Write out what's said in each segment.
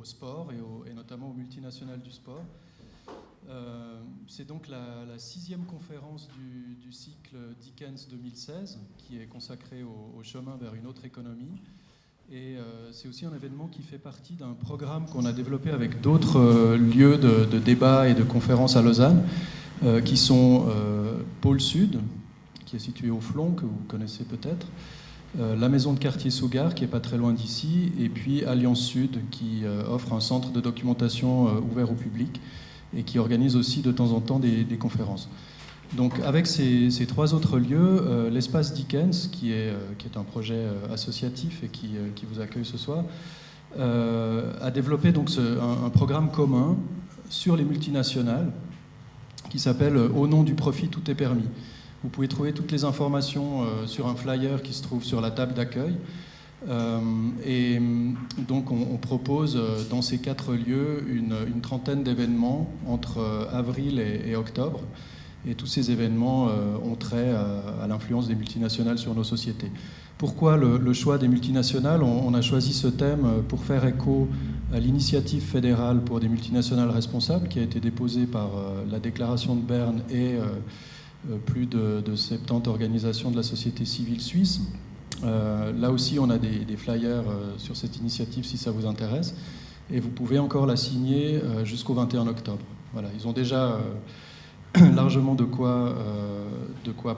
sport et notamment aux multinationales du sport. C'est donc la 6e conférence du cycle Dickens 2016 qui est consacrée au chemin vers une autre économie. Et c'est aussi un événement qui fait partie d'un programme qu'on a développé avec d'autres lieux de débat et de conférences à Lausanne, qui sont Pôle Sud, qui est situé au Flon, que vous connaissez peut-être, la maison de quartier Sougar, qui n'est pas très loin d'ici, et puis Alliance Sud, qui offre un centre de documentation ouvert au public et qui organise aussi de temps en temps des conférences. Donc avec ces 3 autres lieux, l'espace Dickens, qui est un projet associatif et qui vous accueille ce soir, a développé donc un programme commun sur les multinationales qui s'appelle « Au nom du profit, tout est permis ». Vous pouvez trouver toutes les informations sur un flyer qui se trouve sur la table d'accueil. Et donc on propose dans ces 4 lieux une trentaine d'événements entre avril et octobre. Et tous ces événements ont trait à l'influence des multinationales sur nos sociétés. Pourquoi le choix des multinationales ? On a choisi ce thème pour faire écho à l'initiative fédérale pour des multinationales responsables qui a été déposée par la Déclaration de Berne et plus de 70 organisations de la société civile suisse. Là aussi, on a des flyers sur cette initiative si ça vous intéresse. Et vous pouvez encore la signer jusqu'au 21 octobre. Voilà, ils ont déjà largement de quoi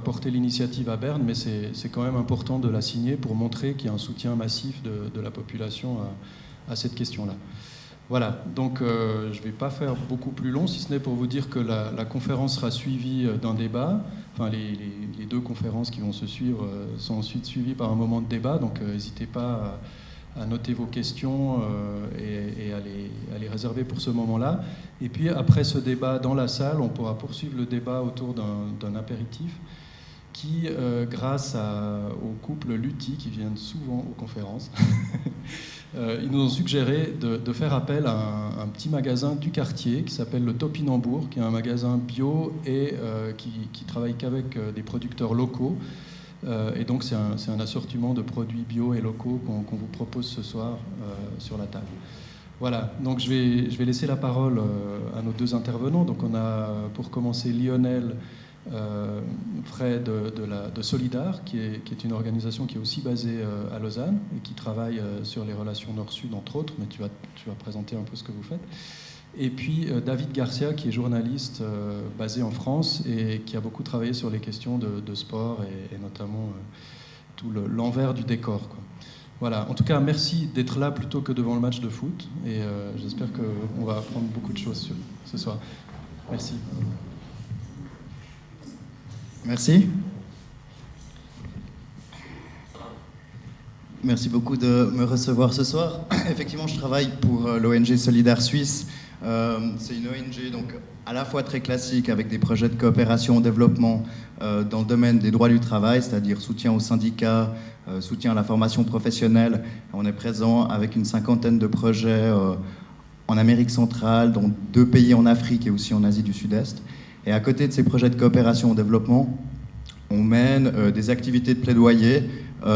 porter l'initiative à Berne, mais c'est quand même important de la signer pour montrer qu'il y a un soutien massif de la population à cette question-là. Voilà, donc je ne vais pas faire beaucoup plus long, si ce n'est pour vous dire que la conférence sera suivie d'un débat. Enfin, les 2 conférences qui vont se suivre sont ensuite suivies par un moment de débat, donc n'hésitez pas à noter vos questions et à les réserver pour ce moment-là. Et puis après ce débat dans la salle, on pourra poursuivre le débat autour d'un apéritif qui, grâce au couple Lutti, qui viennent souvent aux conférences, ils nous ont suggéré de faire appel à un petit magasin du quartier qui s'appelle le Topinambour, qui est un magasin bio et qui travaille qu'avec des producteurs locaux. Et donc c'est un assortiment de produits bio et locaux qu'on vous propose ce soir sur la table. Voilà, donc je vais laisser la parole à nos 2 intervenants. Donc on a pour commencer Lionel Fray de Solidar, qui est une organisation qui est aussi basée à Lausanne et qui travaille sur les relations Nord-Sud entre autres, mais tu vas présenter un peu ce que vous faites. Et puis David Garcia, qui est journaliste basé en France et qui a beaucoup travaillé sur les questions de sport et notamment tout l'envers du décor, quoi. Voilà, en tout cas, merci d'être là plutôt que devant le match de foot. Et j'espère qu'on va apprendre beaucoup de choses ce soir. Merci. Merci. Merci beaucoup de me recevoir ce soir. Effectivement, je travaille pour l'ONG Solidar Suisse. C'est une ONG donc à la fois très classique avec des projets de coopération au développement dans le domaine des droits du travail, c'est-à-dire soutien aux syndicats, soutien à la formation professionnelle. On est présent avec une 50aine de projets en Amérique centrale, dont 2 pays en Afrique et aussi en Asie du Sud-Est. Et à côté de ces projets de coopération au développement, on mène des activités de plaidoyer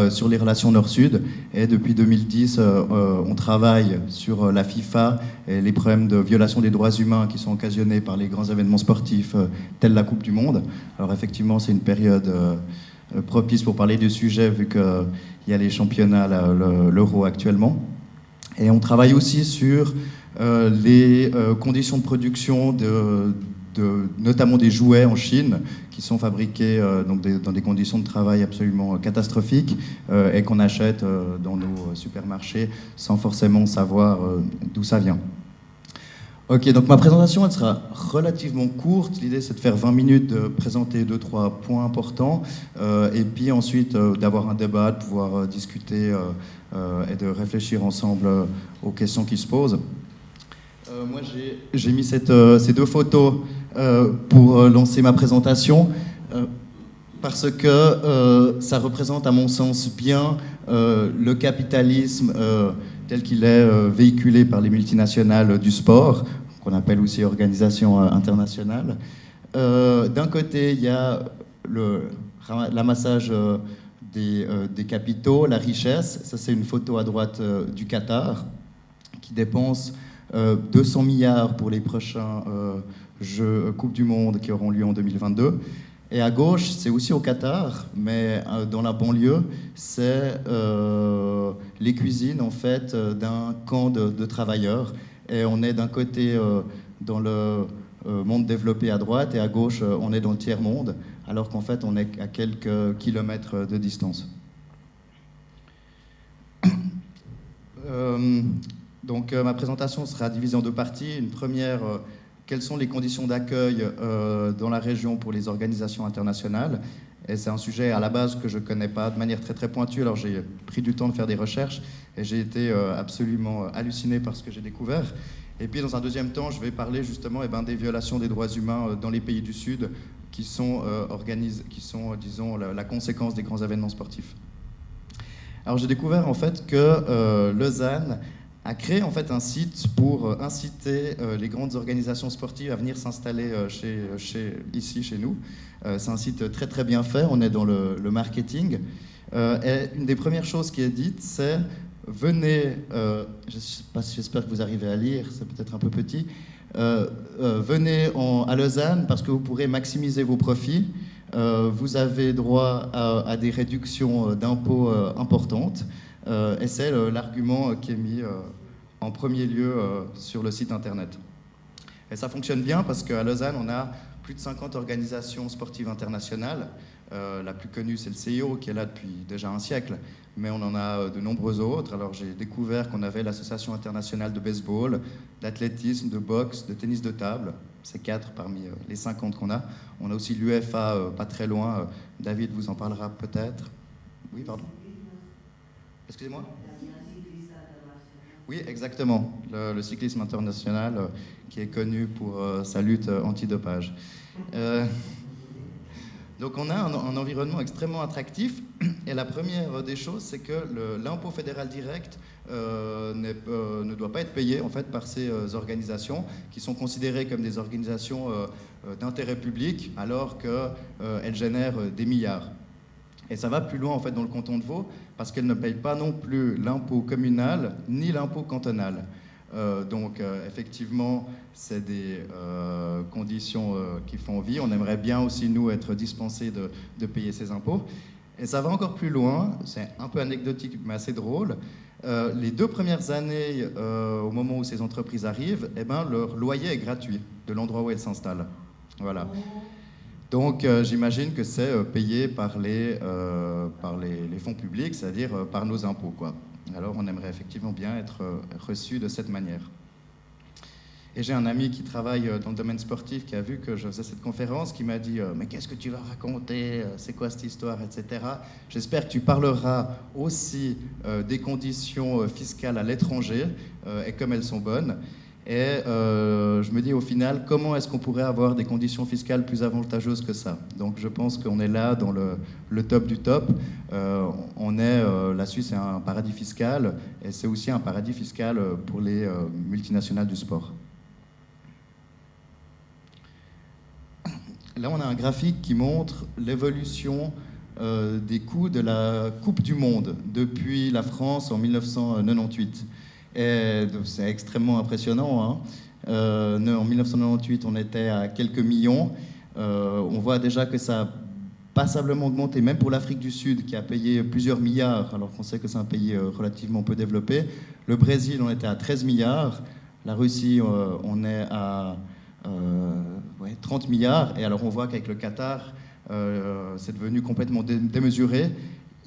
sur les relations Nord-Sud. Et depuis 2010, on travaille sur la FIFA et les problèmes de violation des droits humains qui sont occasionnés par les grands événements sportifs tels la Coupe du Monde. Alors effectivement, c'est une période propice pour parler du sujet vu qu'il y a les championnats, l'Euro actuellement. Et on travaille aussi sur les conditions de production notamment des jouets en Chine qui sont fabriqués dans des conditions de travail absolument catastrophiques et qu'on achète dans nos supermarchés sans forcément savoir d'où ça vient. Ok, donc ma présentation elle sera relativement courte. L'idée c'est de faire 20 minutes, de présenter 2-3 points importants et puis ensuite d'avoir un débat, de pouvoir discuter et de réfléchir ensemble aux questions qui se posent. Moi j'ai mis ces 2 photos pour lancer ma présentation parce que ça représente à mon sens bien le capitalisme tel qu'il est véhiculé par les multinationales du sport, qu'on appelle aussi organisations internationales. D'un côté, il y a l'amassage des capitaux, la richesse. Ça, c'est une photo à droite du Qatar, qui dépense 200 milliards pour les prochains Jeux Coupe du Monde qui auront lieu en 2022. Et à gauche, c'est aussi au Qatar, mais dans la banlieue, c'est les cuisines en fait d'un camp de travailleurs. Et on est d'un côté dans le monde développé à droite et à gauche, on est dans le tiers-monde, alors qu'en fait, on est à quelques kilomètres de distance. Donc ma présentation sera divisée en deux parties. Une première, quelles sont les conditions d'accueil dans la région pour les organisations internationales. Et c'est un sujet à la base que je ne connais pas de manière très très pointue, alors j'ai pris du temps de faire des recherches et j'ai été absolument halluciné par ce que j'ai découvert. Et puis dans un deuxième temps, je vais parler justement des violations des droits humains dans les pays du Sud qui sont, disons, la conséquence des grands événements sportifs. Alors j'ai découvert en fait que Lausanne a créé en fait un site pour inciter les grandes organisations sportives à venir s'installer ici chez nous. C'est un site très très bien fait, on est dans le marketing. Et une des premières choses qui est dite, c'est venez, j'espère que vous arrivez à lire, c'est peut-être un peu petit, venez à Lausanne parce que vous pourrez maximiser vos profits. Vous avez droit à des réductions d'impôts importantes. Et c'est l'argument qui est mis en premier lieu sur le site internet. Et ça fonctionne bien parce qu'à Lausanne, on a plus de 50 organisations sportives internationales. La plus connue, c'est le CIO, qui est là depuis déjà un siècle, mais on en a de nombreux autres. Alors j'ai découvert qu'on avait l'Association internationale de baseball, d'athlétisme, de boxe, de tennis de table. C'est 4 parmi les 50 qu'on a. On a aussi l'UEFA, pas très loin. David vous en parlera peut-être. Oui, pardon. Excusez-moi. Oui, exactement. Le cyclisme international qui est connu pour sa lutte antidopage. Donc on a un environnement extrêmement attractif. Et la première des choses, c'est que l'impôt fédéral direct ne doit pas être payé en fait, par ces organisations qui sont considérées comme des organisations d'intérêt public alors qu'elles génèrent des milliards. Et ça va plus loin en fait, dans le canton de Vaud parce qu'elles ne payent pas non plus l'impôt communal ni l'impôt cantonal. Donc effectivement, c'est des conditions qui font envie. On aimerait bien aussi, nous, être dispensés de payer ces impôts. Et ça va encore plus loin, c'est un peu anecdotique mais assez drôle. Les 2 premières années, au moment où ces entreprises arrivent, leur loyer est gratuit de l'endroit où elles s'installent. Voilà. Donc j'imagine que c'est payé par les fonds publics, c'est-à-dire par nos impôts, quoi. Alors on aimerait effectivement bien être reçu de cette manière. Et j'ai un ami qui travaille dans le domaine sportif qui a vu que je faisais cette conférence, qui m'a dit « Mais qu'est-ce que tu vas raconter? C'est quoi cette histoire, etc. » J'espère que tu parleras aussi des conditions fiscales à l'étranger et comme elles sont bonnes. Et je me dis au final, comment est-ce qu'on pourrait avoir des conditions fiscales plus avantageuses que ça? Donc je pense qu'on est là dans le top du top. La Suisse est un paradis fiscal et c'est aussi un paradis fiscal pour les multinationales du sport. Là, on a un graphique qui montre l'évolution des coûts de la Coupe du Monde depuis la France en 1998. Et c'est extrêmement impressionnant. Hein. En 1998, on était à quelques millions. On voit déjà que ça a passablement augmenté, même pour l'Afrique du Sud, qui a payé plusieurs milliards, alors qu'on sait que c'est un pays relativement peu développé. Le Brésil, on était à 13 milliards. La Russie, on est à 30 milliards. Et alors, on voit qu'avec le Qatar, c'est devenu complètement démesuré.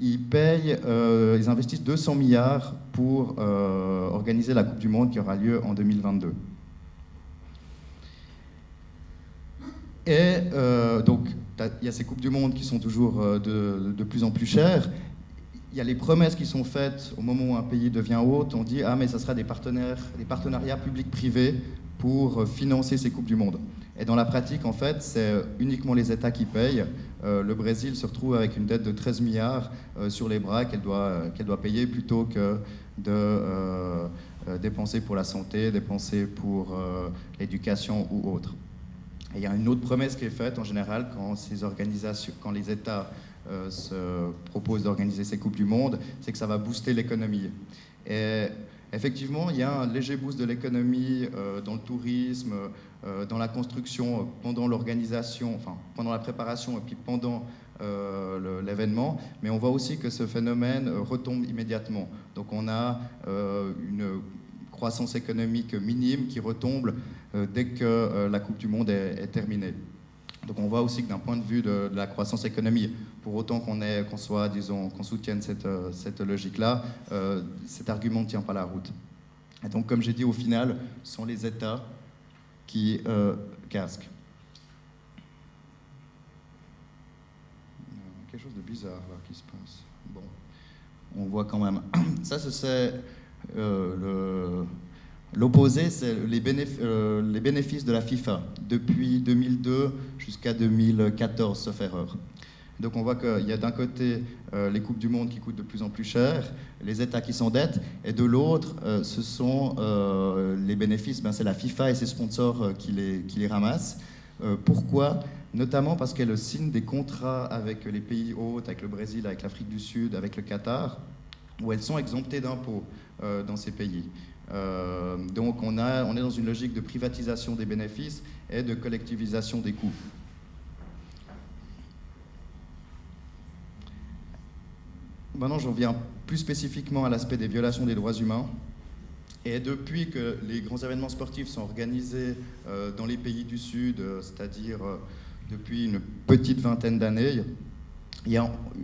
Ils investissent 200 milliards pour organiser la Coupe du Monde qui aura lieu en 2022. Et donc, il y a ces Coupes du Monde qui sont toujours de plus en plus chères. Il y a les promesses qui sont faites au moment où un pays devient hôte. On dit « Ah, mais ça sera des partenariats publics-privés pour financer ces Coupes du Monde ». Et dans la pratique, en fait, c'est uniquement les États qui payent. Le Brésil se retrouve avec une dette de 13 milliards sur les bras qu'elle doit payer plutôt que de dépenser pour la santé, dépenser pour l'éducation ou autre. Et il y a une autre promesse qui est faite en général quand les États se proposent d'organiser ces Coupes du Monde, c'est que ça va booster l'économie. Et Effectivement, il y a un léger boost de l'économie dans le tourisme, dans la construction, pendant l'organisation, enfin pendant la préparation et puis pendant l'événement, mais on voit aussi que ce phénomène retombe immédiatement. Donc on a une croissance économique minime qui retombe dès que la Coupe du Monde est terminée. Donc on voit aussi que d'un point de vue de la croissance économique, pour autant qu'on soit, disons, qu'on soutienne cette logique-là, cet argument ne tient pas la route. Et donc, comme j'ai dit, au final, ce sont les États qui casquent. Quelque chose de bizarre là qui se passe. Bon, on voit quand même. Ça, c'est l'opposé, c'est les bénéfices de la FIFA depuis 2002 jusqu'à 2014, sauf erreur. Donc on voit qu'il y a d'un côté les Coupes du Monde qui coûtent de plus en plus cher, les États qui s'endettent, et de l'autre, ce sont les bénéfices, c'est la FIFA et ses sponsors qui les ramassent. Pourquoi ? Notamment parce qu'elle signe des contrats avec les pays hôtes, avec le Brésil, avec l'Afrique du Sud, avec le Qatar, où elles sont exemptées d'impôts dans ces pays. Donc on est dans une logique de privatisation des bénéfices et de collectivisation des coûts. Maintenant, j'en viens plus spécifiquement à l'aspect des violations des droits humains. Et depuis que les grands événements sportifs sont organisés dans les pays du Sud, c'est-à-dire depuis une petite vingtaine d'années,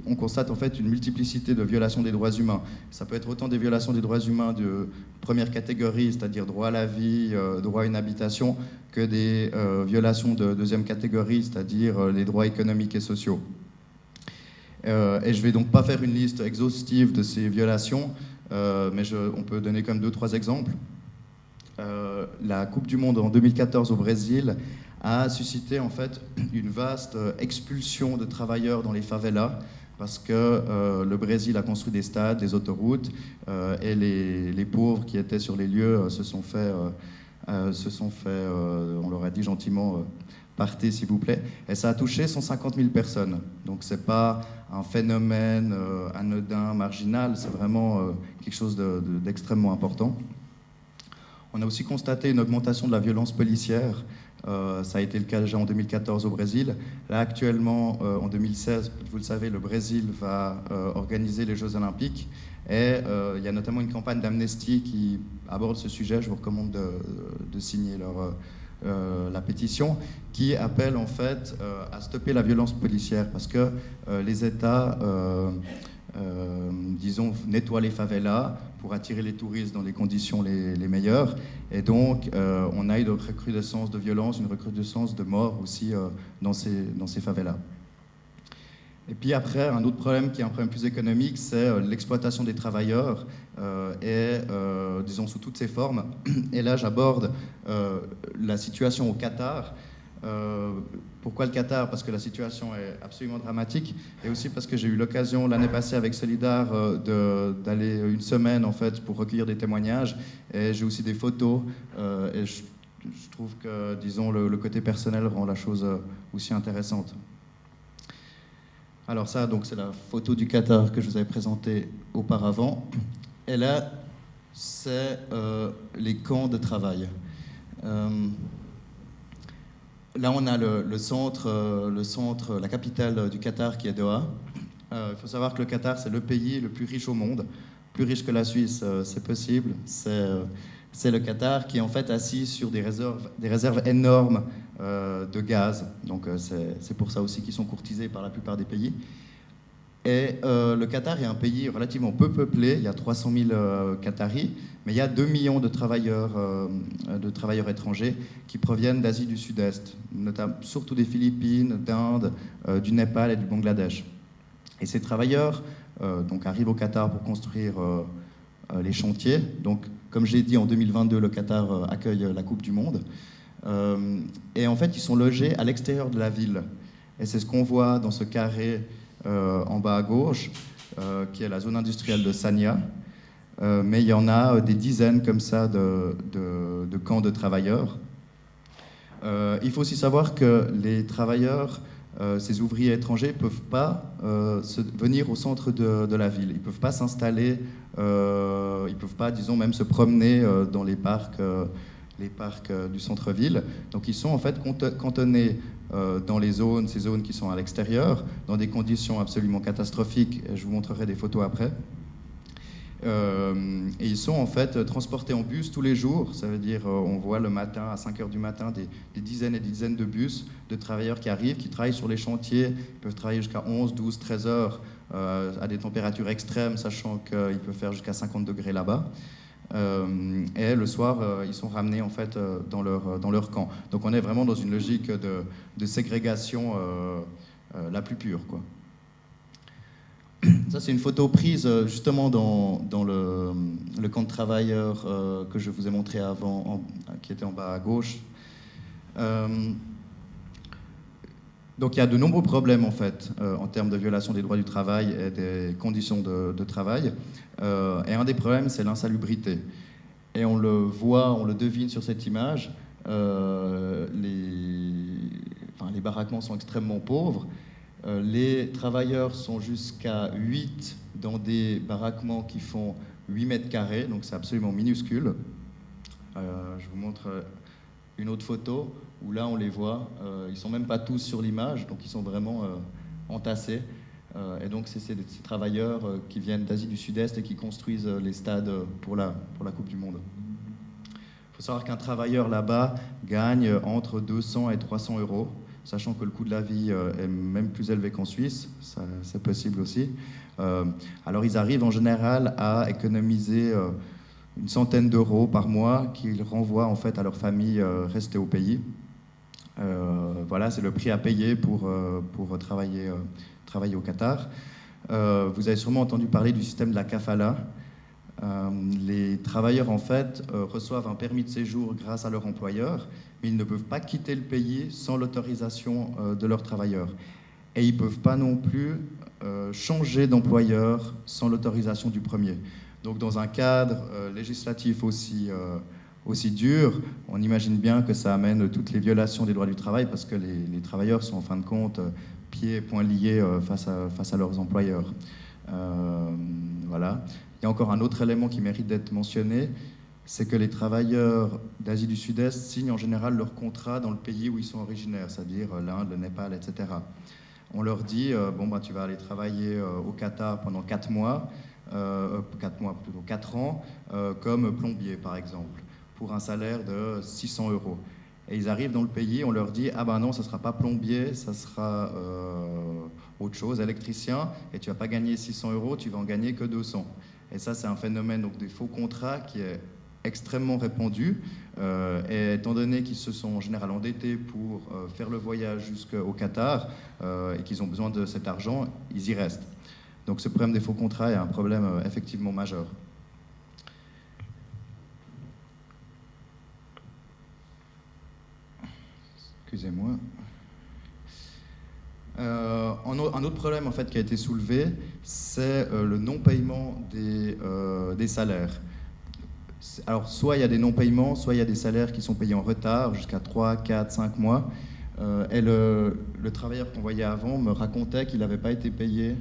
on constate en fait une multiplicité de violations des droits humains. Ça peut être autant des violations des droits humains de première catégorie, c'est-à-dire droit à la vie, droit à une habitation, que des violations de deuxième catégorie, c'est-à-dire les droits économiques et sociaux. Et je ne vais donc pas faire une liste exhaustive de ces violations, mais on peut donner comme 2-3 exemples. La Coupe du Monde en 2014 au Brésil a suscité en fait une vaste expulsion de travailleurs dans les favelas, parce que le Brésil a construit des stades, des autoroutes, et les pauvres qui étaient sur les lieux se sont fait, on leur a dit gentiment, partez s'il vous plaît, et ça a touché 150 000 personnes. Donc c'est pas un phénomène anodin, marginal, c'est vraiment quelque chose d'extrêmement important. On a aussi constaté une augmentation de la violence policière. Ça a été le cas déjà en 2014 au Brésil. Là, actuellement, en 2016, vous le savez, le Brésil va organiser les Jeux Olympiques. Et il y a notamment une campagne d'Amnesty qui aborde ce sujet. Je vous recommande de signer la pétition, qui appelle en fait à stopper la violence policière, parce que les États, disons, nettoient les favelas pour attirer les touristes dans les conditions les meilleures. Et donc, on a eu une recrudescence de violence, une recrudescence de morts aussi dans ces favelas. Et puis après, un autre problème qui est un problème plus économique, c'est l'exploitation des travailleurs, disons, sous toutes ses formes. Et là, j'aborde la situation au Qatar. Pourquoi le Qatar ? Parce que la situation est absolument dramatique, et aussi parce que j'ai eu l'occasion l'année passée avec Solidar d'aller une semaine en fait pour recueillir des témoignages, et j'ai aussi des photos, et je trouve que, disons, le côté personnel rend la chose aussi intéressante. Alors ça, donc, c'est la photo du Qatar que je vous avais présentée auparavant, et là, c'est les camps de travail. Là, on a le centre, la capitale du Qatar qui est Doha. Il faut savoir que le Qatar, c'est le pays le plus riche au monde, plus riche que la Suisse, c'est possible. C'est le Qatar qui est en fait assis sur des réserves énormes de gaz. Donc c'est pour ça aussi qu'ils sont courtisés par la plupart des pays. Et le Qatar est un pays relativement peu peuplé, il y a 300 000 Qataris, mais il y a 2 millions de travailleurs étrangers qui proviennent d'Asie du Sud-Est, surtout des Philippines, d'Inde, du Népal et du Bangladesh. Et ces travailleurs donc, arrivent au Qatar pour construire les chantiers. Donc, comme j'ai dit, en 2022, le Qatar accueille la Coupe du Monde. Et en fait, ils sont logés à l'extérieur de la ville. Et c'est ce qu'on voit dans ce carré en bas à gauche, qui est la zone industrielle de Sanya. Mais il y en a des dizaines comme ça de camps de travailleurs. Il faut aussi savoir que les travailleurs ces ouvriers étrangers ne peuvent pas venir au centre de la ville. Ils ne peuvent pas s'installer, ils ne peuvent pas, disons, même se promener dans les parcs du centre-ville. Donc ils sont en fait cantonnés dans ces zones qui sont à l'extérieur, dans des conditions absolument catastrophiques. Je vous montrerai des photos après. Et ils sont en fait transportés en bus tous les jours. Ça veut dire, on voit le matin, à 5 h du matin, des dizaines et des dizaines de bus de travailleurs qui arrivent, qui travaillent sur les chantiers. Ils peuvent travailler jusqu'à 11, 12, 13 heures à des températures extrêmes, sachant qu'ils peuvent faire jusqu'à 50 degrés là-bas. Et le soir, ils sont ramenés en fait dans leur camp. Donc on est vraiment dans une logique de ségrégation la plus pure, quoi. Ça, c'est une photo prise justement dans le camp de travailleurs que je vous ai montré avant, qui était en bas à gauche. Donc il y a de nombreux problèmes en fait en termes de violation des droits du travail et des conditions de travail. Et un des problèmes, c'est l'insalubrité. Et on le voit, on le devine sur cette image. Les baraquements sont extrêmement pauvres. Les travailleurs sont jusqu'à 8 dans des baraquements qui font 8 mètres carrés, donc c'est absolument minuscule. Je vous montre une autre photo où là on les voit, ils ne sont même pas tous sur l'image, donc ils sont vraiment entassés. Et donc c'est ces travailleurs qui viennent d'Asie du Sud-Est et qui construisent les stades pour la Coupe du Monde. Il faut savoir qu'un travailleur là-bas gagne entre 200 et 300 euros, sachant que le coût de la vie est même plus élevé qu'en Suisse, c'est possible aussi. Alors ils arrivent en général à économiser une centaine d'euros par mois qu'ils renvoient en fait à leur famille restée au pays. Voilà, c'est le prix à payer pour travailler au Qatar. Vous avez sûrement entendu parler du système de la kafala. Les travailleurs en fait reçoivent un permis de séjour grâce à leur employeur, mais ils ne peuvent pas quitter le pays sans l'autorisation de leur travailleur. Et ils ne peuvent pas non plus changer d'employeur sans l'autorisation du premier. Donc dans un cadre législatif aussi dur, on imagine bien que ça amène toutes les violations des droits du travail, parce que les travailleurs sont en fin de compte pieds et poings liés face à leurs employeurs. Voilà. Il y a encore un autre élément qui mérite d'être mentionné, c'est que les travailleurs d'Asie du Sud-Est signent en général leur contrat dans le pays où ils sont originaires, c'est-à-dire l'Inde, le Népal, etc. On leur dit, tu vas aller travailler au Qatar pendant 4 mois, 4 ans, comme plombier par exemple, pour un salaire de 600 euros. Et ils arrivent dans le pays, on leur dit, non, ça ne sera pas plombier, ça sera autre chose, électricien, et tu ne vas pas gagner 600 euros, tu vas en gagner que 200. Et ça, c'est un phénomène donc, des faux contrats qui est extrêmement répandu. Et étant donné qu'ils se sont en général endettés pour faire le voyage jusqu'au Qatar et qu'ils ont besoin de cet argent, ils y restent. Donc ce problème des faux contrats est un problème effectivement majeur. Excusez-moi. Un autre problème en fait, qui a été soulevé, c'est le non-paiement des salaires. Alors, soit il y a des non-paiements, soit il y a des salaires qui sont payés en retard, jusqu'à 3, 4, 5 mois. Et le travailleur qu'on voyait avant me racontait qu'il n'avait pas été payé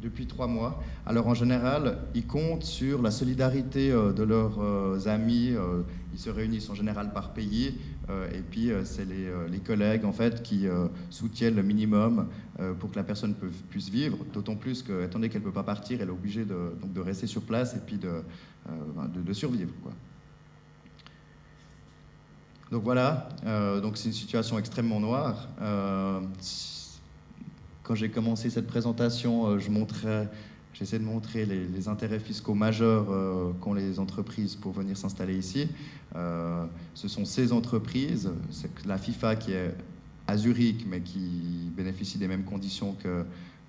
depuis 3 mois. Alors, en général, ils comptent sur la solidarité de leurs amis. Ils se réunissent en général par pays. Et puis, c'est les collègues, en fait, qui soutiennent le minimum pour que la personne puisse vivre. D'autant plus que, étant donné qu'elle ne peut pas partir, elle est obligée de rester sur place et puis de survivre, quoi. Donc voilà, donc c'est une situation extrêmement noire. Quand j'ai commencé cette présentation, j'essaie de montrer les intérêts fiscaux majeurs qu'ont les entreprises pour venir s'installer ici. Ce sont ces entreprises, c'est la FIFA qui est à Zurich, mais qui bénéficie des mêmes conditions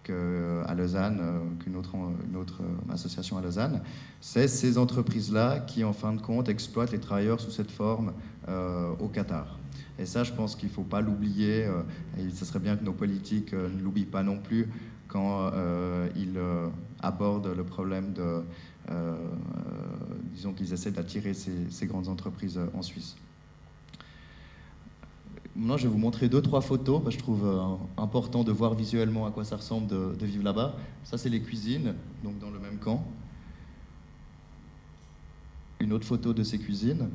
qu'à Lausanne, qu'une autre association à Lausanne. C'est ces entreprises-là qui, en fin de compte, exploitent les travailleurs sous cette forme au Qatar. Et ça, je pense qu'il ne faut pas l'oublier, et ce serait bien que nos politiques ne l'oublient pas non plus quand ils abordent le problème disons qu'ils essaient d'attirer ces grandes entreprises en Suisse. Maintenant, je vais vous montrer 2-3 photos, parce que je trouve important de voir visuellement à quoi ça ressemble de vivre là-bas. Ça, c'est les cuisines, donc dans le même camp. Une autre photo de ces cuisines.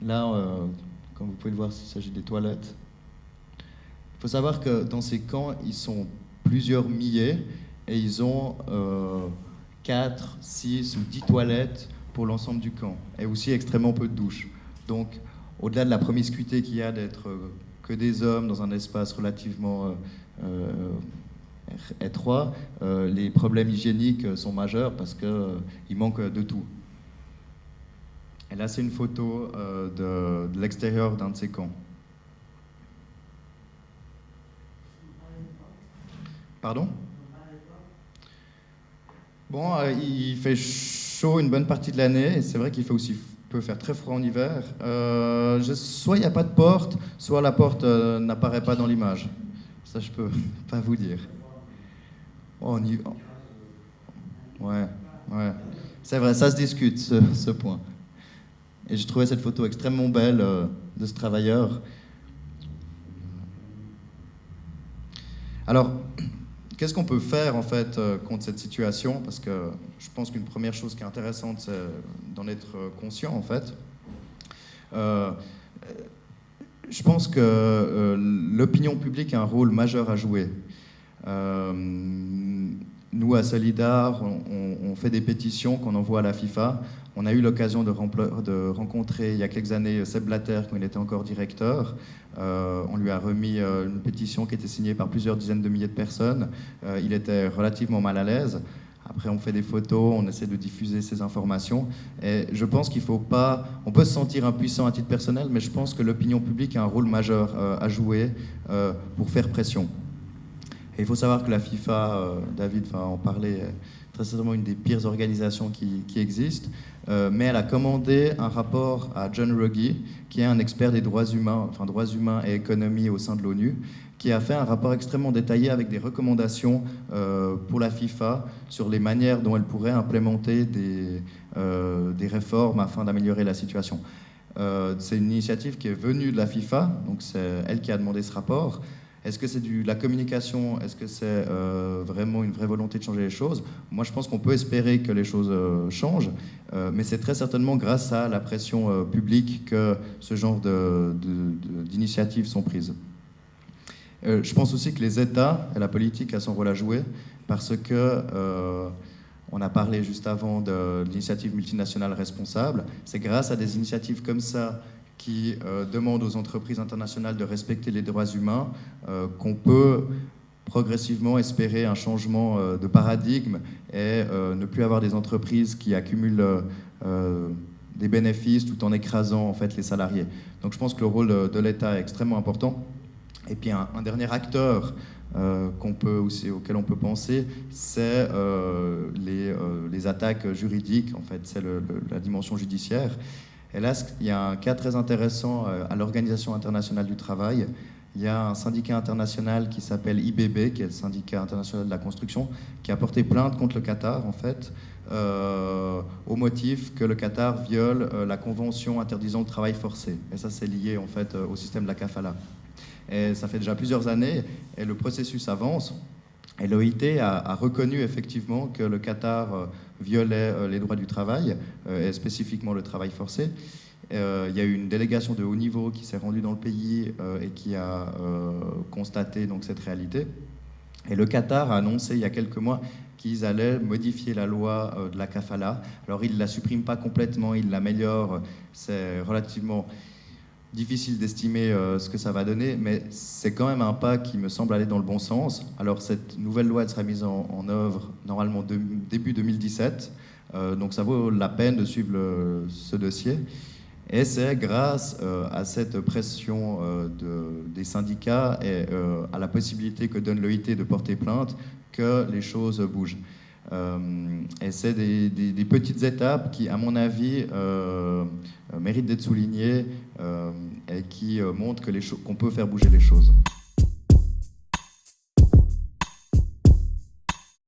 Là, comme vous pouvez le voir, il s'agit des toilettes. Il faut savoir que dans ces camps, ils sont plusieurs milliers et ils ont 4, 6 ou 10 toilettes pour l'ensemble du camp, et aussi extrêmement peu de douches. Donc, au-delà de la promiscuité qu'il y a d'être que des hommes dans un espace relativement étroit, les problèmes hygiéniques sont majeurs parce qu'il manque de tout. Et là, c'est une photo de l'extérieur d'un de ces camps. Pardon ? Bon, il fait chaud une bonne partie de l'année, et c'est vrai qu'il peut faire très froid en hiver. Soit il n'y a pas de porte, soit la porte n'apparaît pas dans l'image. Ça, je peux pas vous dire. Oh, ouais. C'est vrai, ça se discute, ce point. Et j'ai trouvé cette photo extrêmement belle de ce travailleur. Alors, qu'est-ce qu'on peut faire en fait contre cette situation? Parce que je pense qu'une première chose qui est intéressante, c'est d'en être conscient en fait. Je pense que l'opinion publique a un rôle majeur à jouer. Nous, à Solidar, on fait des pétitions qu'on envoie à la FIFA. On a eu l'occasion de rencontrer il y a quelques années Seb Blatter quand il était encore directeur. On lui a remis une pétition qui était signée par plusieurs dizaines de milliers de personnes. Il était relativement mal à l'aise. Après, on fait des photos, on essaie de diffuser ces informations. Et je pense qu'il ne faut pas... On peut se sentir impuissant à titre personnel, mais je pense que l'opinion publique a un rôle majeur à jouer pour faire pression. Et il faut savoir que la FIFA, David va en parler, est très certainement une des pires organisations qui existent, mais elle a commandé un rapport à John Ruggie, qui est un expert des droits humains et économie au sein de l'ONU, qui a fait un rapport extrêmement détaillé avec des recommandations pour la FIFA sur les manières dont elle pourrait implémenter des réformes afin d'améliorer la situation. C'est une initiative qui est venue de la FIFA, donc c'est elle qui a demandé ce rapport. Est-ce que c'est de la communication? Est-ce que c'est vraiment une vraie volonté de changer les choses? Moi, je pense qu'on peut espérer que les choses changent, mais c'est très certainement grâce à la pression publique que ce genre d'initiatives sont prises. Je pense aussi que les États et la politique a son rôle à jouer, parce que on a parlé juste avant de l'initiative multinationale responsable. C'est grâce à des initiatives comme ça qui demandent aux entreprises internationales de respecter les droits humains qu'on peut progressivement espérer un changement de paradigme et ne plus avoir des entreprises qui accumulent des bénéfices tout en écrasant en fait les salariés. Donc je pense que le rôle de l'État est extrêmement important. Et puis un dernier acteur auquel on peut penser, c'est les attaques juridiques, en fait, c'est la dimension judiciaire. Et là, il y a un cas très intéressant à l'Organisation internationale du travail. Il y a un syndicat international qui s'appelle IBB, qui est le syndicat international de la construction, qui a porté plainte contre le Qatar, en fait, au motif que le Qatar viole la convention interdisant le travail forcé. Et ça, c'est lié, en fait, au système de la kafala. Et ça fait déjà plusieurs années, et le processus avance. Et l'OIT a reconnu effectivement que le Qatar violait les droits du travail, et spécifiquement le travail forcé. Il y a eu une délégation de haut niveau qui s'est rendue dans le pays et qui a constaté donc, cette réalité. Et le Qatar a annoncé il y a quelques mois qu'ils allaient modifier la loi de la kafala. Alors ils ne la suppriment pas complètement, ils l'améliorent. C'est relativement difficile d'estimer ce que ça va donner, mais c'est quand même un pas qui me semble aller dans le bon sens. Alors cette nouvelle loi elle sera mise en œuvre normalement début 2017, donc ça vaut la peine de suivre ce dossier. Et c'est grâce à cette pression des syndicats et à la possibilité que donne l'OIT de porter plainte que les choses bougent. Et c'est des petites étapes qui, à mon avis, méritent d'être soulignées et qui montrent qu'on peut faire bouger les choses.